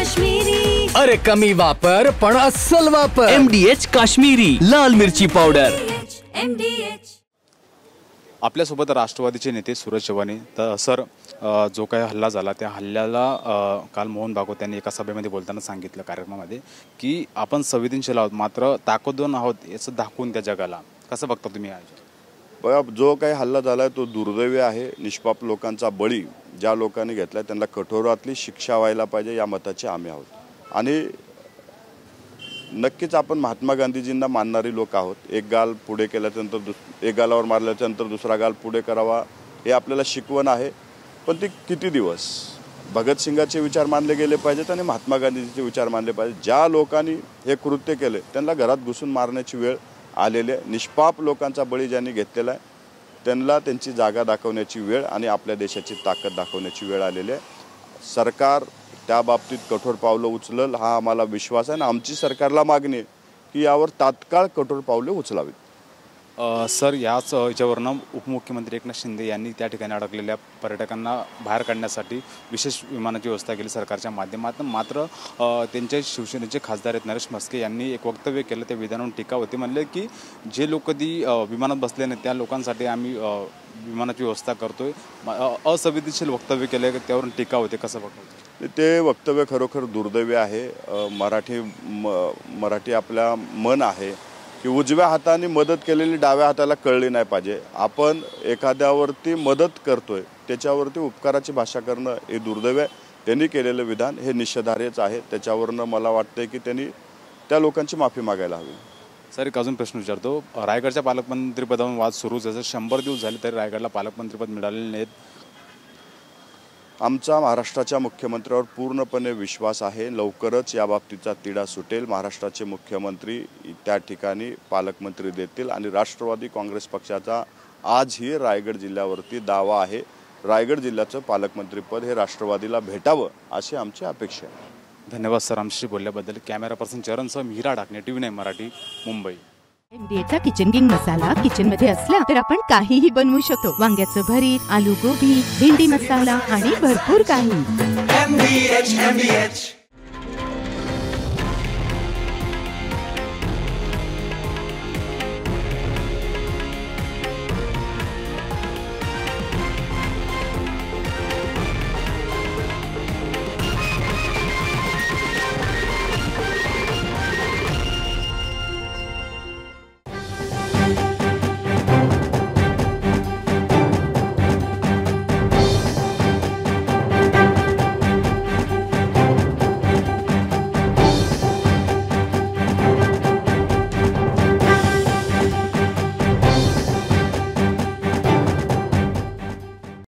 काश्मीरी। अरे कमी वापर पण अस्सल वापर। MDH काश्मीरी लाल मिरची पावडर। MDH। आपल्यासोबत राष्ट्रवादीचे नेते सूरज चव्हाण। तर सर, जो काही हल्ला झाला त्या हल्ल्याला काल मोहन भागवत यांनी एका सभेमध्ये बोलताना सांगितलं कार्यक्रमामध्ये की आपण संवेदनशील आहोत मात्र ताकदवान आहोत याचं दाखवून त्या जगाला। कसं बघता तुम्ही? बघा, जो काही हल्ला झाला तो दुर्दैवी आहे। निष्पाप लोकांचा बळी ज्या लोकांनी घेतला त्यांना कठोरातली शिक्षा व्हायला पाहिजे या मताचे आम्ही आहोत। आणि नक्कीच आपण महात्मा गांधीजींना मानणारी लोक आहोत। एक गाल पुढे केल्यानंतर एक गालावर मारल्यानंतर दुसरा गाल पुढे करावा हे आपल्याला शिकवण आहे। पण ती किती दिवस भगतसिंगाचे विचार मानले गेले पाहिजेत आणि महात्मा गांधीजीचे विचार मानले पाहिजे। ज्या लोकांनी हे कृत्य केले त्यांना घरात घुसून मारण्याची वेळ आलेली आहे। निष्पाप लोकांचा बळी ज्यांनी घेतलेला आहे त्यांना त्यांची जागा दाखवण्याची वेळ आणि आपल्या देशाची ताकद दाखवण्याची वेळ आलेली आहे। सरकार त्या बाबतीत कठोर पावलं उचलेल हा आम्हाला विश्वास आहे आणि आमची सरकारला मागणी आहे की यावर तात्काळ कठोर पावले उचलावीत। सर, याच याच्यावरनं उपमुख्यमंत्री एकनाथ शिंदे यांनी त्या ठिकाणी अडकलेल्या पर्यटकांना बाहेर काढण्यासाठी विशेष विमानाची व्यवस्था केली सरकारच्या माध्यमातून। मात्र त्यांच्या शिवसेनेचे खासदार आहेत नरेश म्हस्के यांनी एक वक्तव्य केलं, त्या विधानावर टीका होती। म्हणले की जे लोक कधी विमानात बसले नाही त्या लोकांसाठी आम्ही विमानाची व्यवस्था करतोय। असंवेदनशील वक्तव्य केलं, त्यावरून टीका होते। कसं बघतो? ते वक्तव्य खरोखर दुर्दैवी आहे। मराठी आपल्या मन आहे की उजव्या हाताने मदत केलेली डाव्या हाताला कळली नाही पाहिजे। आपण एखाद्यावरती मदत करतोय त्याच्यावरती उपकाराची भाषा करणं हे दुर्दैव आहे। त्यांनी केलेलं विधान हे निषेधार्हच आहे। त्याच्यावरनं मला वाटतंय की त्यांनी त्या लोकांची माफी मागायला हवी। सर, एक अजून प्रश्न विचारतो। रायगडच्या पालकमंत्रीपदावर वाद सुरू, जसं 100 दिवस झाले तरी रायगडला पालकमंत्रीपद मिळालेले नाहीत। आमचा महाराष्ट्राच्या मुख्यमंत्र्यावर पूर्णपणे विश्वास आहे। लवकरच या बाबतीचा तिढा सुटेल। महाराष्ट्राचे मुख्यमंत्री त्या ठिकाणी पालकमंत्री देतील आणि राष्ट्रवादी काँग्रेस पक्षाचा आजही रायगड जिल्ह्यावरती दावा आहे। रायगड जिल्ह्याचं पालकमंत्रीपद हे राष्ट्रवादीला भेटावं अशी आमची अपेक्षा आहे। धन्यवाद सर आमच्याशी बोलल्याबद्दल। कॅमेरा पर्सन चरणसह मीरा ढाकणे, TV9 मराठी, मुंबई। MDHचा किचन किंग मसाला किचन मध्ये असला तर आपण काहीही बनवू शकतो। वांग्याचं भरीत, आलू गोबी, भेंडी मसाला आणि भरपूर काही। MDH